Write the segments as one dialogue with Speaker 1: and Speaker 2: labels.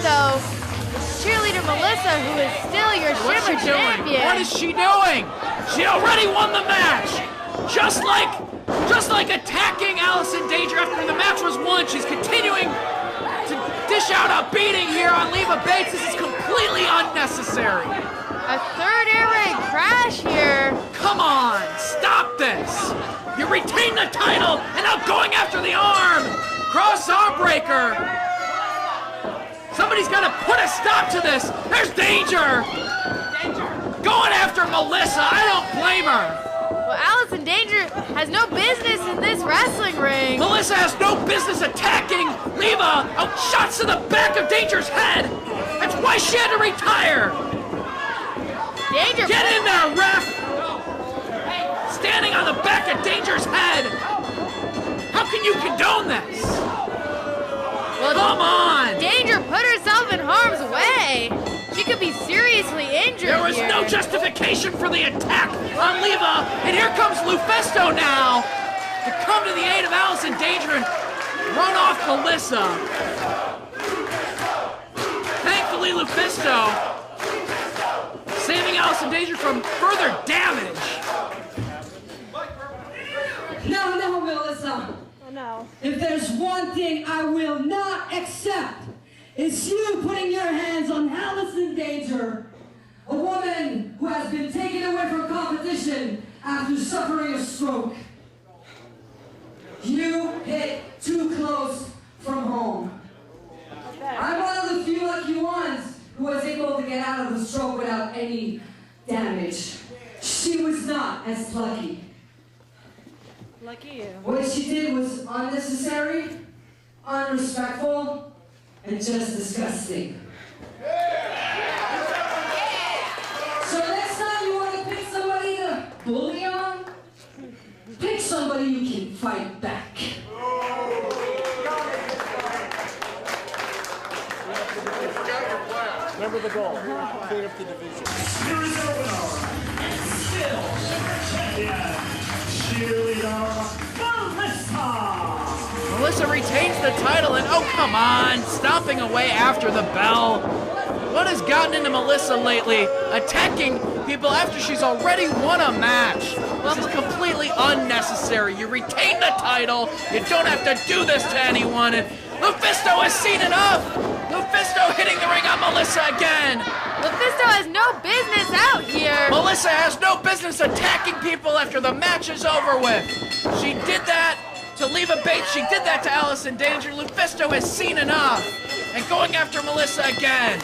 Speaker 1: though, cheerleader Melissa, who is still your Shimmer champion.
Speaker 2: What is she doing? She already won the match! Just like attacking Allison Danger after the match was won, she's continuing to dish out a beating here on Leva Bates. This is completely unnecessary.
Speaker 1: A third air raid crash here.
Speaker 2: Come on, stop this! You retain the title, and now going after the arm! Cross arm breaker! Somebody's gotta put a stop to this! There's Danger! Going after Melissa, I don't blame her!
Speaker 1: Well, Allison Danger has no business in this wrestling ring.
Speaker 2: Melissa has no business attacking Leva! Oh, shots to the back of Danger's head! That's why she had to retire!
Speaker 1: Danger!
Speaker 2: Get in there, ref! Standing on the back of Danger's head! How can you condone this?
Speaker 1: Well,
Speaker 2: come on!
Speaker 1: Danger put herself in harm's way. She could be seriously injured.
Speaker 2: There was no justification for the attack on Leva, and here comes Lufisto now to come to the aid of Allison Danger and run off Melissa. Thankfully, Lufisto saving Allison Danger from further damage.
Speaker 3: No, Melissa.
Speaker 1: Oh, no.
Speaker 3: If there's one thing I will not accept, it's you putting your hands on Allison Danger, a woman who has been taken away from competition after suffering a stroke. You hit too close from home. I'm one of the few lucky ones who was able to get out of the stroke without any damage. She was not as lucky.
Speaker 1: Lucky you.
Speaker 3: What she did was unnecessary, unrespectful, and just disgusting. So next time you want to pick somebody to bully on, pick somebody you can fight back.
Speaker 4: Remember the goal. Clean up the division.
Speaker 5: Series opener. And still, champion, cheerleader Melissa.
Speaker 2: Melissa retains the title, and oh, come on, stomping away after the bell. What has gotten into Melissa lately? Attacking people after she's already won a match. This is completely unnecessary. You retain the title. You don't have to do this to anyone. And Lufisto has seen enough. Lufisto hitting the ring on Melissa again.
Speaker 1: Lufisto has no business out here.
Speaker 2: Melissa has no business attacking people after the match is over with. She did that to Leva Bates. She did that to Allison Danger. Lufisto has seen enough. And going after Melissa again.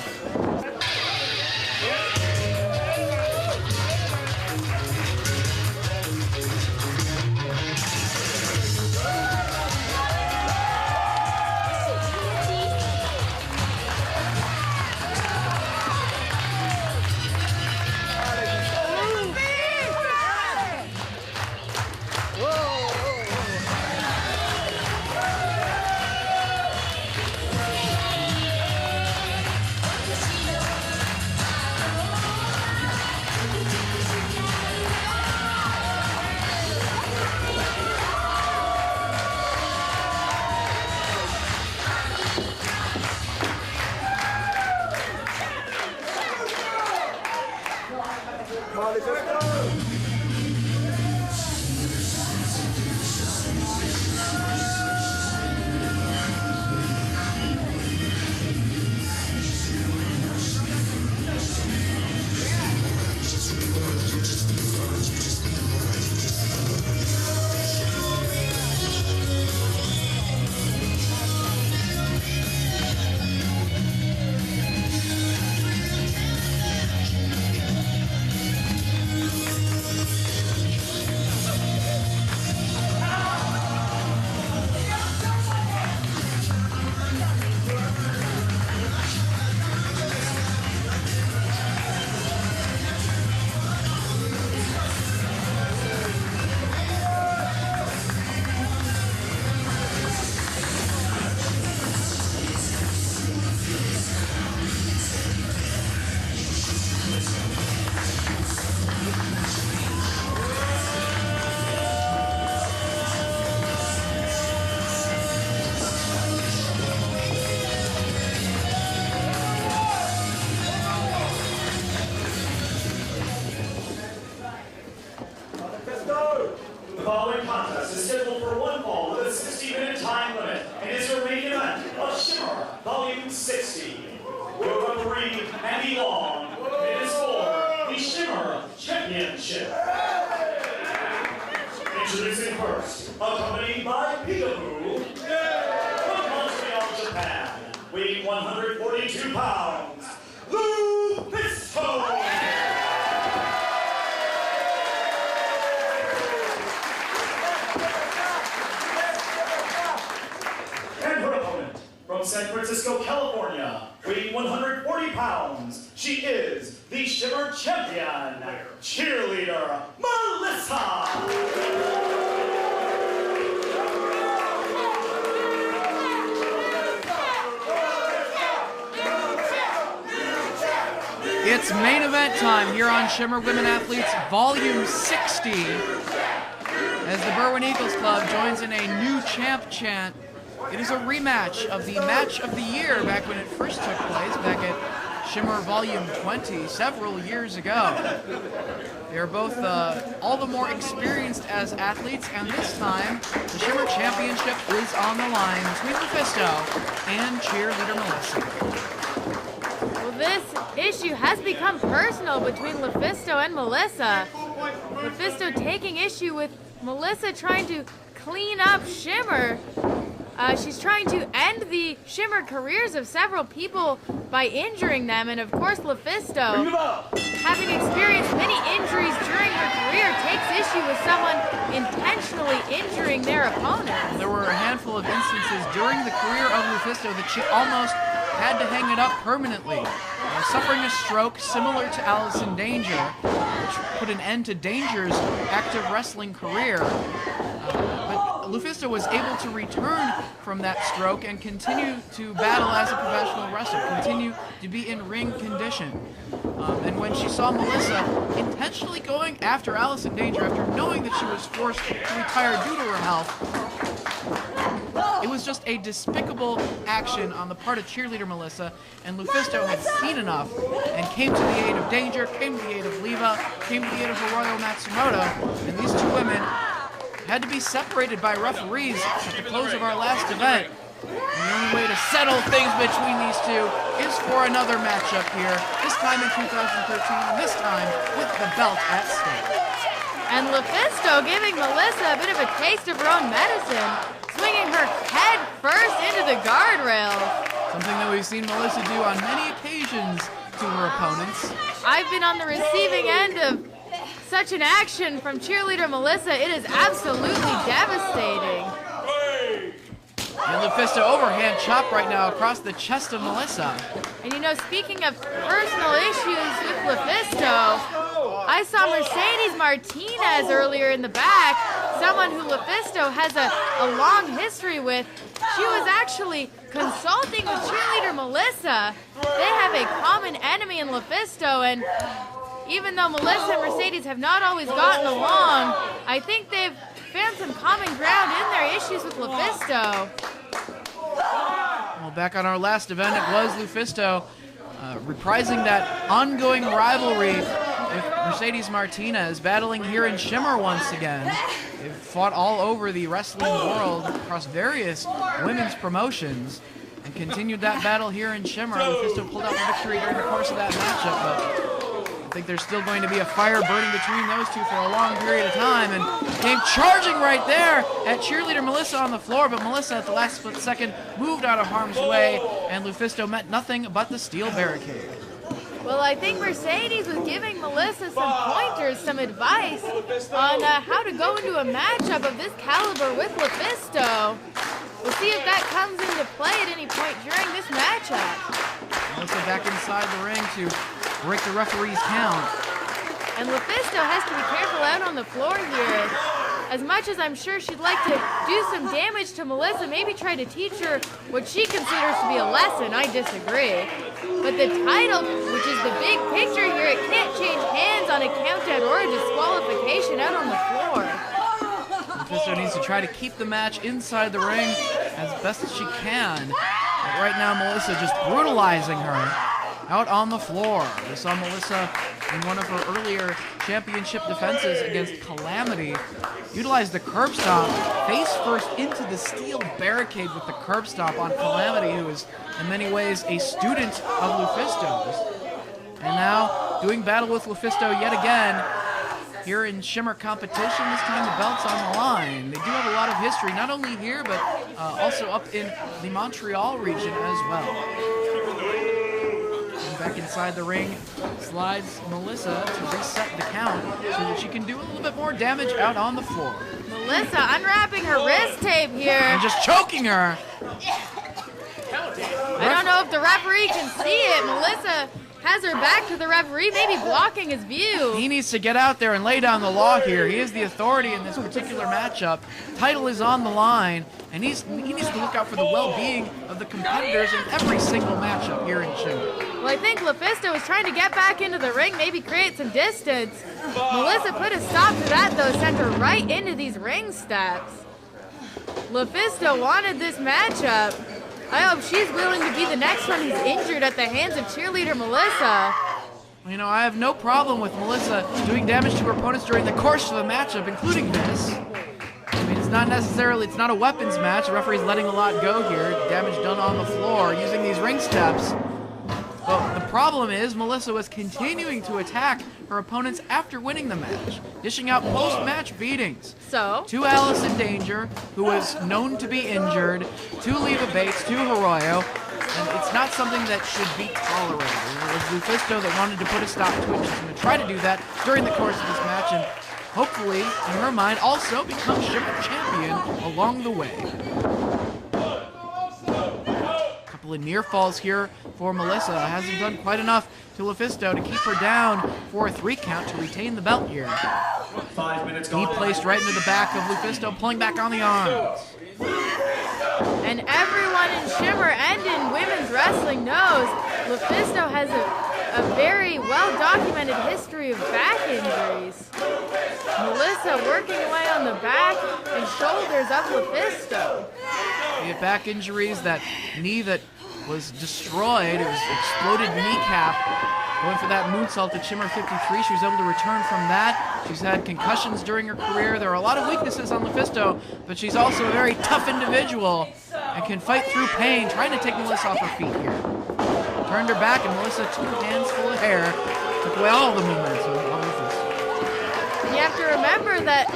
Speaker 5: Volume 60. Your referee, Andy Long. It is for the Shimmer Championship. Introducing first, accompanied by Peekaboo, from Montreal, Japan, weighing 142 pounds, Lufisto! And her opponent, from San Francisco, California, weighing 140 pounds, she is the Shimmer Champion, cheerleader, Melissa!
Speaker 2: It's main event time here on Shimmer Women Athletes Volume 60 as the Berwyn Eagles Club joins in a new champ chant. It is a rematch of the match of the year back when it first took place, back at Shimmer Volume 20 several years ago. They are both all the more experienced as athletes, and this time the Shimmer Championship is on the line between Lufisto and cheerleader Melissa.
Speaker 1: Well, this issue has become personal between Lufisto and Melissa. Lufisto taking issue with Melissa trying to clean up Shimmer. She's trying to end the Shimmer careers of several people by injuring them, and of course Lufisto, having experienced many injuries during her career, takes issue with someone intentionally injuring their opponent.
Speaker 2: There were a handful of instances during the career of Lufisto that she almost had to hang it up permanently. Suffering a stroke similar to Allison Danger, which put an end to Danger's active wrestling career. But Lufisto was able to return from that stroke and continue to battle as a professional wrestler, continue to be in ring condition. And when she saw Melissa intentionally going after Allison Danger after knowing that she was forced to retire due to her health, it was just a despicable action on the part of cheerleader Melissa, and Lufisto had seen enough and came to the aid of Danger, came to the aid of Leva, came to the aid of Hiroyo Matsumoto, and these two women had to be separated by referees at the close of our last event. And the only way to settle things between these two is for another matchup here, this time in 2013, and this time with the belt at stake.
Speaker 1: And Lufisto giving Melissa a bit of a taste of her own medicine, swinging her head first into the guardrail.
Speaker 2: Something that we've seen Melissa do on many occasions to her opponents.
Speaker 1: I've been on the receiving end of such an action from cheerleader Melissa. It is absolutely devastating.
Speaker 2: And Lufisto overhand chop right now across the chest of Melissa.
Speaker 1: And you know, speaking of personal issues with Lufisto, I saw Mercedes Martinez earlier in the back, someone who Lufisto has a long history with. She was actually consulting with cheerleader Melissa. They have a common enemy in Lufisto, and even though Melissa and Mercedes have not always gotten along, I think they've found some common ground in their issues with Lufisto.
Speaker 2: Well, back on our last event, it was Lufisto reprising that ongoing rivalry with Mercedes Martinez, battling here in Shimmer once again. They've fought all over the wrestling world across various women's promotions and continued that battle here in Shimmer. Lufisto pulled out the victory during the course of that matchup, but I think there's still going to be a fire burning between those two for a long period of time, and came charging right there at cheerleader Melissa on the floor, but Melissa at the last split second moved out of harm's way, and Lufisto met nothing but the steel barricade.
Speaker 1: Well, I think Mercedes was giving Melissa some pointers, some advice on how to go into a matchup of this caliber with Lufisto. We'll see if that comes into play at any point during this matchup.
Speaker 2: Melissa back inside the ring to break the referee's count.
Speaker 1: And Lufisto has to be careful out on the floor here. As much as I'm sure she'd like to do some damage to Melissa, maybe try to teach her what she considers to be a lesson, I disagree. But the title, which is the big picture here, it can't change hands on a countout or a disqualification out on the floor.
Speaker 2: Lufisto needs to try to keep the match inside the ring as best as she can. But right now, Melissa just brutalizing her out on the floor. We saw Melissa in one of her earlier championship defenses against Calamity, utilized the curb stomp, face first into the steel barricade with the curb stomp on Calamity, who is in many ways a student of Lufisto's. And now doing battle with Lufisto yet again here in Shimmer competition. This time the belt's on the line. They do have a lot of history, not only here, but also up in the Montreal region as well. And back inside the ring slides Melissa to reset the count so that she can do a little bit more damage out on the floor.
Speaker 1: Melissa unwrapping her wrist tape here.
Speaker 2: And just choking her.
Speaker 1: I don't know if the referee can see it. Melissa has her back to the referee, maybe blocking his view.
Speaker 2: He needs to get out there and lay down the law here. He is the authority in this particular matchup. Title is on the line, and he needs to look out for the well-being of the competitors in every single matchup here in Shimmer.
Speaker 1: Well, I think Lufisto is trying to get back into the ring, maybe create some distance. Melissa put a stop to that, though, sent her right into these ring steps. Lufisto wanted this matchup. I hope she's willing to be the next one who's injured at the hands of cheerleader Melissa.
Speaker 2: You know, I have no problem with Melissa doing damage to her opponents during the course of the matchup, including this. I mean, it's not a weapons match. The referee's letting a lot go here. Damage done on the floor using these ring steps. But the problem is Melissa was continuing to attack her opponents after winning the match, dishing out post-match beatings.
Speaker 1: So?
Speaker 2: To Allison Danger, who was known to be injured, to Leva Bates, to Hiroyo, and it's not something that should be tolerated. It was Lufisto that wanted to put a stop to it. She's going to try to do that during the course of this match, and hopefully, in her mind, also become Shimmer champion along the way. Couple of near falls here for Melissa. Hasn't done quite enough to Lufisto to keep her down for a 3 count to retain the belt here.
Speaker 5: 5 minutes
Speaker 2: Knee
Speaker 5: gone.
Speaker 2: placed right into the back of Lufisto, pulling back on the arms.
Speaker 1: And everyone in Shimmer and in women's wrestling knows Lufisto has a very well-documented history of back injuries. Melissa working away on the back and shoulders of Lufisto.
Speaker 2: We have back injuries, that knee that was destroyed, it was exploded kneecap. Going for that moonsault at Shimmer 53, she was able to return from that. She's had concussions during her career. There are a lot of weaknesses on Lufisto, but she's also a very tough individual and can fight through pain, trying to take Melissa off her feet here. Turned her back, and Melissa, 2 hands full of hair, took away all the momentum of Lufisto.
Speaker 1: And you have to remember that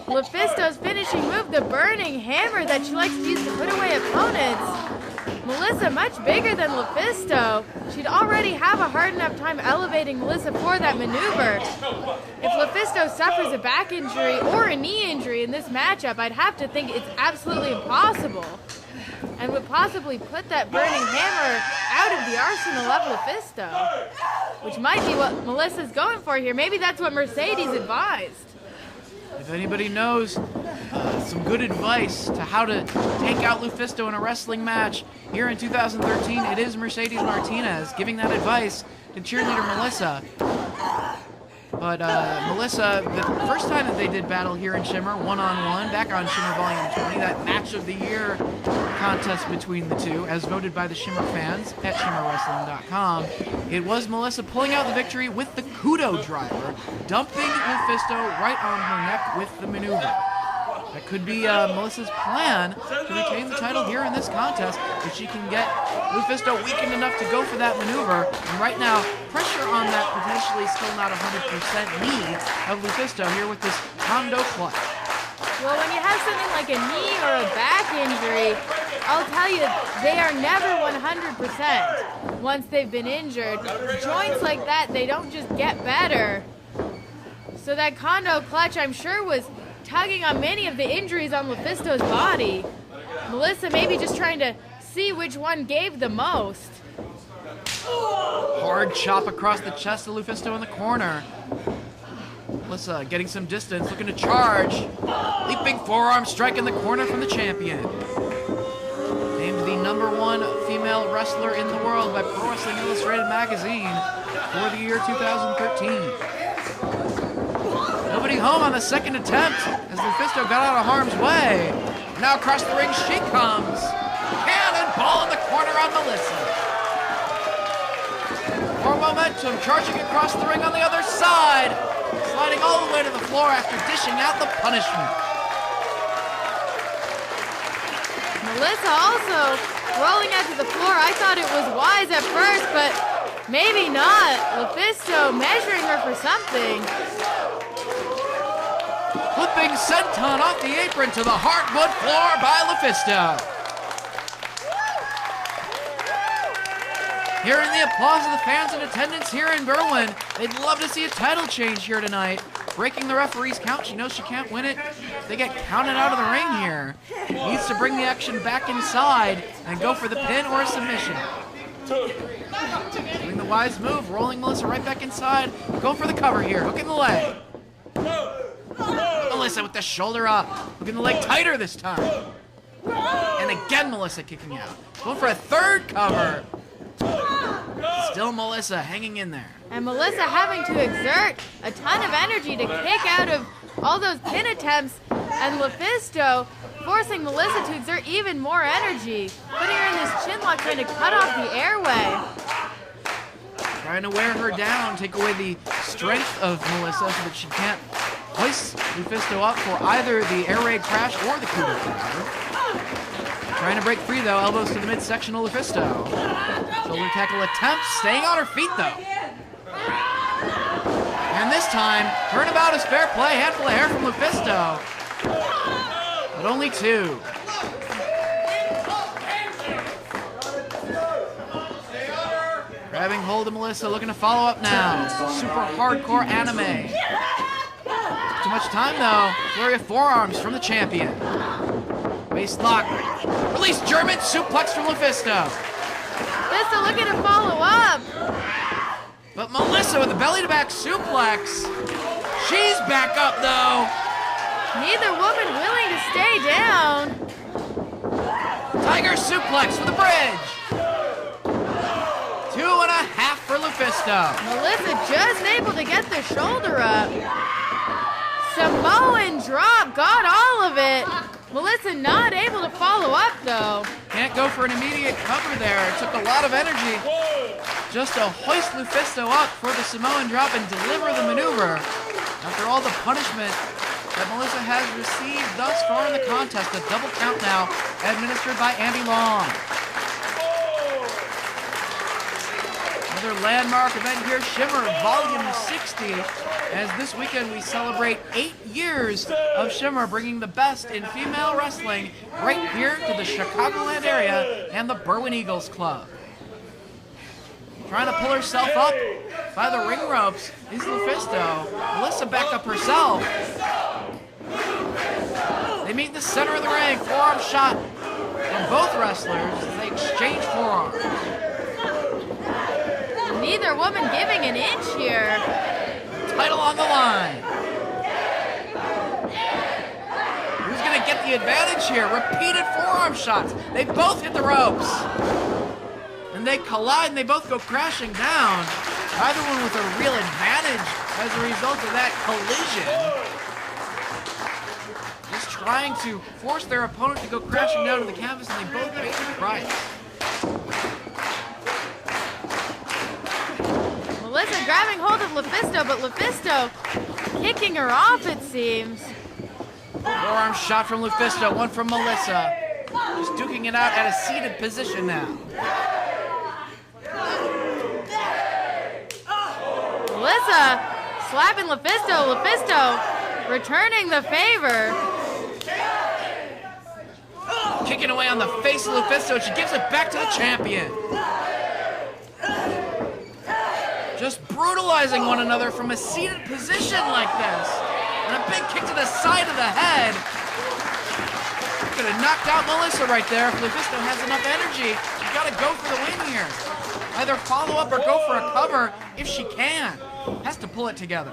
Speaker 1: Lufisto's finishing move, the burning hammer that she likes to use to put away opponents. Melissa, much bigger than Lufisto. She'd already have a hard enough time elevating Melissa for that maneuver. If Lufisto suffers a back injury or a knee injury in this matchup, I'd have to think it's absolutely impossible, and would possibly put that burning hammer out of the arsenal of Lufisto, which might be what Melissa's going for here. Maybe that's what Mercedes advised.
Speaker 2: If anybody knows some good advice to how to take out Lufisto in a wrestling match here in 2013, it is Mercedes Martinez giving that advice to cheerleader Melissa. But Melissa, the first time that they did battle here in Shimmer, one-on-one, back on Shimmer Volume 20, that match of the year contest between the two, as voted by the Shimmer fans at ShimmerWrestling.com, it was Melissa pulling out the victory with the Kudo driver, dumping Lufisto right on her neck with the maneuver. That could be Melissa's plan to retain the title here in this contest, if she can get Lufisto weakened enough to go for that maneuver. And right now, pressure on that potentially still not 100% knee of Lufisto here with this Kondo clutch.
Speaker 1: Well, when you have something like a knee or a back injury, I'll tell you, they are never 100% once they've been injured. Joints like that, they don't just get better. So that Kondo clutch, I'm sure, was tugging on many of the injuries on Lufisto's body. Melissa maybe just trying to see which one gave the most.
Speaker 2: Hard chop across the chest of Lufisto in the corner. Melissa getting some distance, looking to charge. Leaping forearm strike in the corner from the champion. Named the #1 female wrestler in the world by Pro Wrestling Illustrated magazine for the year 2013. Nobody home on the second attempt as Lufisto got out of harm's way. Now across the ring she comes. Cannonball in the corner on Melissa. For momentum, charging across the ring on the other side, sliding all the way to the floor after dishing out the punishment.
Speaker 1: Melissa also rolling out to the floor. I thought it was wise at first, but maybe not. LuFisto measuring her for something.
Speaker 2: Flipping senton off the apron to the hardwood floor by LuFisto. Hearing the applause of the fans in attendance here in Berwyn, they'd love to see a title change here tonight. Breaking the referee's count, she knows she can't win it. They get counted out of the ring here. Needs to bring the action back inside and go for the pin or a submission. Doing the wise move, rolling Melissa right back inside. Going for the cover here, hooking the leg. Melissa with the shoulder up, hooking the leg tighter this time. And again Melissa kicking out. Going for a third cover. Still Melissa hanging in there.
Speaker 1: And Melissa having to exert a ton of energy to kick out of all those pin attempts, and LuFisto forcing Melissa to exert even more energy, putting her in this chin lock, trying to cut off the airway.
Speaker 2: Trying to wear her down, take away the strength of Melissa so that she can't hoist LuFisto up for either the air raid crash or the coup de grace. Trying to break free though, elbows to the midsection of LuFisto. Shoulder tackle attempt, staying on her feet though. And this time, turnabout is fair play, handful of hair from LuFisto. But only two. Grabbing hold of Melissa, looking to follow up now. Super hardcore anime. Too much time though. Flurry of forearms from the champion. Waist lock. Release German suplex from LuFisto.
Speaker 1: LuFisto looking to follow up.
Speaker 2: But Melissa with the belly to back suplex. She's back up though.
Speaker 1: Neither woman willing to stay down.
Speaker 2: Tiger suplex for the bridge. 2.5 for LuFisto.
Speaker 1: Melissa just able to get the shoulder up. Samoan drop, got all of it. Melissa not able to follow up though.
Speaker 2: Can't go for an immediate cover there. It took a lot of energy just to hoist LuFisto up for the Samoan drop and deliver the maneuver. After all the punishment that Melissa has received thus far in the contest, a double count now administered by Andy Long. Another landmark event here, Shimmer Volume 60. As this weekend we celebrate 8 years of Shimmer, bringing the best in female wrestling right here to the Chicagoland area and the Berwyn Eagles Club. Trying to pull herself up by the ring ropes is LuFisto. Melissa back up herself. They meet in the center of the ring, forearm shot from both wrestlers as they exchange forearms.
Speaker 1: Neither woman giving an inch here.
Speaker 2: Title on the line. Who's going to get the advantage here? Repeated forearm shots. They both hit the ropes. And they collide and they both go crashing down. Either one with a real advantage as a result of that collision. Just trying to force their opponent to go crashing down to the canvas, and they both pay the price.
Speaker 1: Melissa grabbing hold of LuFisto, but LuFisto kicking her off, it seems.
Speaker 2: Forearm shot from LuFisto, one from Melissa. Just duking it out at a seated position now.
Speaker 1: Melissa slapping LuFisto. LuFisto returning the favor.
Speaker 2: Kicking away on the face of LuFisto. She gives it back to the champion. Just brutalizing one another from a seated position like this. And a big kick to the side of the head. Could have knocked out Melissa right there. If LuFisto has enough energy, she's got to go for the win here. Either follow up or go for a cover if she can. Has to pull it together.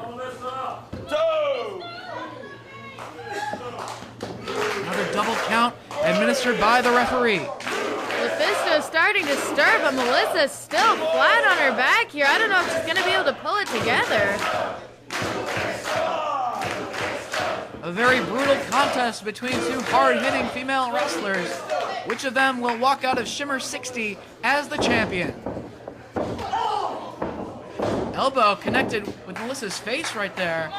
Speaker 2: Another double count administered by the referee.
Speaker 1: LuFisto starting to stir, but Melissa's still flat on her back here. I don't know if she's going to be able to pull it together.
Speaker 2: A very brutal contest between two hard-hitting female wrestlers. Which of them will walk out of Shimmer 60 as the champion? elbow connected with Melissa's face right there.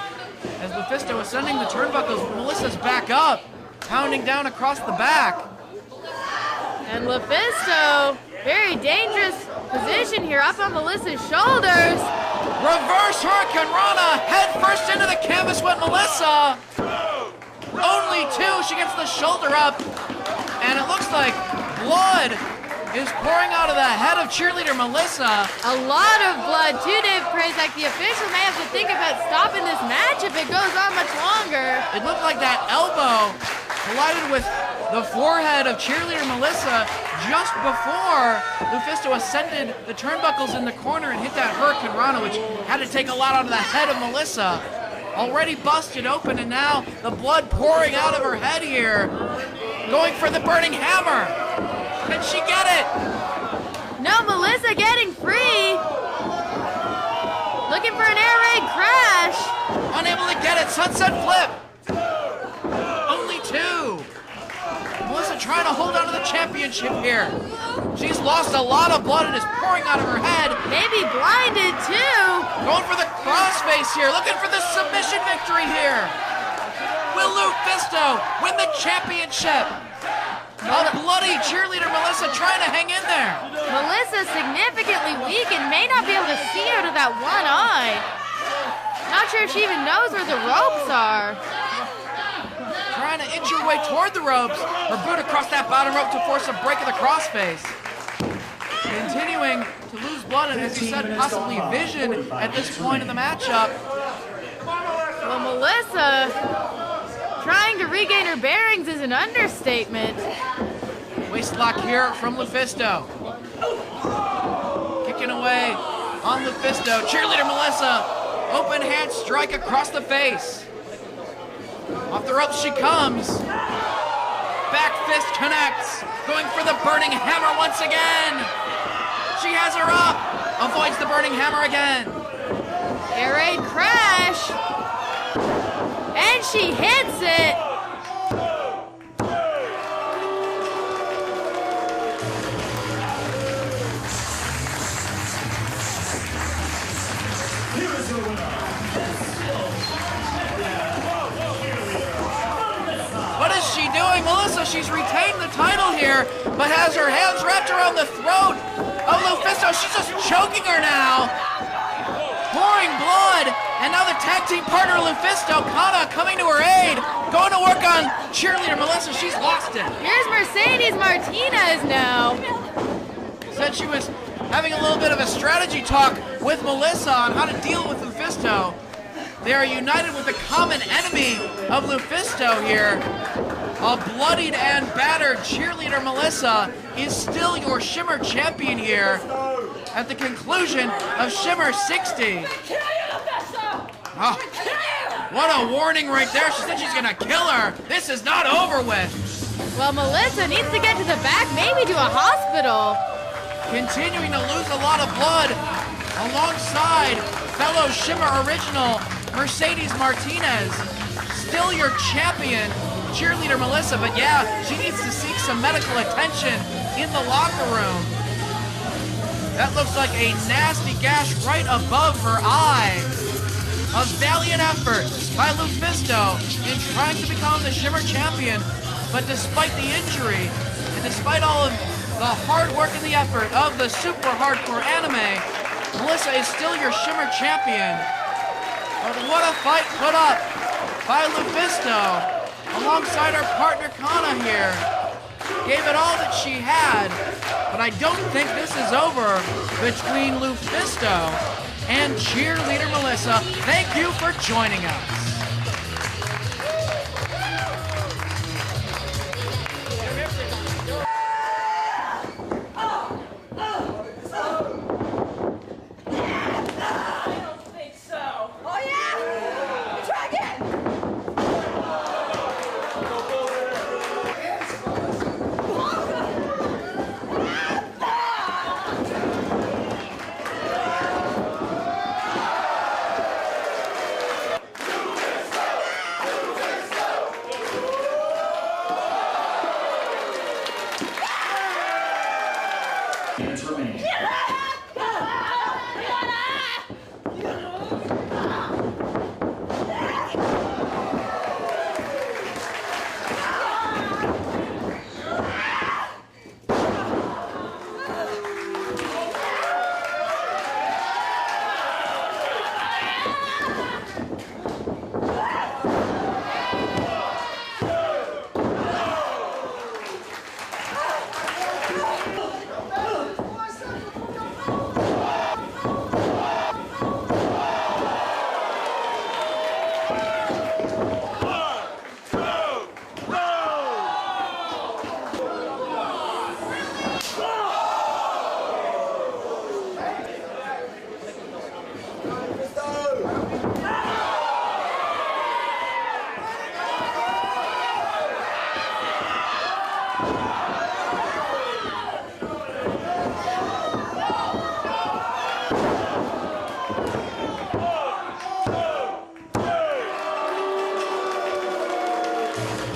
Speaker 2: As Lufisto is sending the turnbuckles, Melissa's back up, pounding down across the back.
Speaker 1: And Lufisto, very dangerous position here, up on Melissa's shoulders.
Speaker 2: Reverse Hurricane Rana, head first into the canvas with Melissa. Only two, she gets the shoulder up, and it looks like blood is pouring out of the head of cheerleader Melissa.
Speaker 1: A lot of blood too, Dave Prazak. The official may have to think about stopping this match if it goes on much longer.
Speaker 2: It looked like that elbow collided with the forehead of cheerleader Melissa just before Lufisto ascended the turnbuckles in the corner and hit that Hurricane Rana, which had to take a lot out of the head of Melissa. Already busted open, and now the blood pouring out of her head here. Going for the burning hammer. Can she get it?
Speaker 1: No, Melissa getting free. Looking for an air raid crash.
Speaker 2: Unable to get it. Sunset flip. Only two. Melissa trying to hold on to the championship here. She's lost a lot of blood and is pouring out of her head.
Speaker 1: Maybe blinded too.
Speaker 2: Going for the crossface here. Looking for the submission victory here. Will Lufisto win the championship? A bloody cheerleader Melissa trying to hang in there.
Speaker 1: Melissa significantly weak and may not be able to see out of that one eye. Not sure if she even knows where the ropes are.
Speaker 2: Trying to inch her way toward the ropes. Her boot across that bottom rope to force a break of the crossface. Continuing to lose blood and, as you said, possibly vision at this point in the matchup.
Speaker 1: Well, Melissa trying to regain her bearings is an understatement.
Speaker 2: Waist lock here from Lufisto. Kicking away on Lufisto. Cheerleader Melissa, open hand strike across the face. Off the ropes she comes. Back fist connects. Going for the burning hammer once again. She has her up. Avoids the burning hammer again.
Speaker 1: Air raid crash. And she hits it.
Speaker 5: Here is your winner.
Speaker 2: What is she doing? Melissa, she's retained the title here, but has her hands wrapped around the throat of Lufisto. She's just choking her now. Pouring blood, and now the tag team partner Lufisto, Kana, coming to her aid, going to work on cheerleader Melissa. She's lost it.
Speaker 1: Here's Mercedes Martinez now.
Speaker 2: Said she was having a little bit of a strategy talk with Melissa on how to deal with Lufisto. They are united with the common enemy of Lufisto here. A bloodied and battered cheerleader Melissa is still your Shimmer champion here at the conclusion of Shimmer 60. Oh, what a warning right there. She said she's gonna kill her. This is not over with.
Speaker 1: Well, Melissa needs to get to the back, maybe to a hospital.
Speaker 2: Continuing to lose a lot of blood alongside fellow Shimmer original Mercedes Martinez. Still your champion, cheerleader Melissa, but yeah, she needs to seek some medical attention in the locker room. That looks like a nasty gash right above her eye. A valiant effort by Lufisto in trying to become the Shimmer champion, but despite the injury, and despite all of the hard work and the effort of the super hardcore anime, Melissa is still your Shimmer champion. But what a fight put up by Lufisto alongside her partner Kana here. Gave it all that she had, but I don't think this is over between Lufisto and cheerleader Melissa. Thank you for joining us.
Speaker 3: Thank you.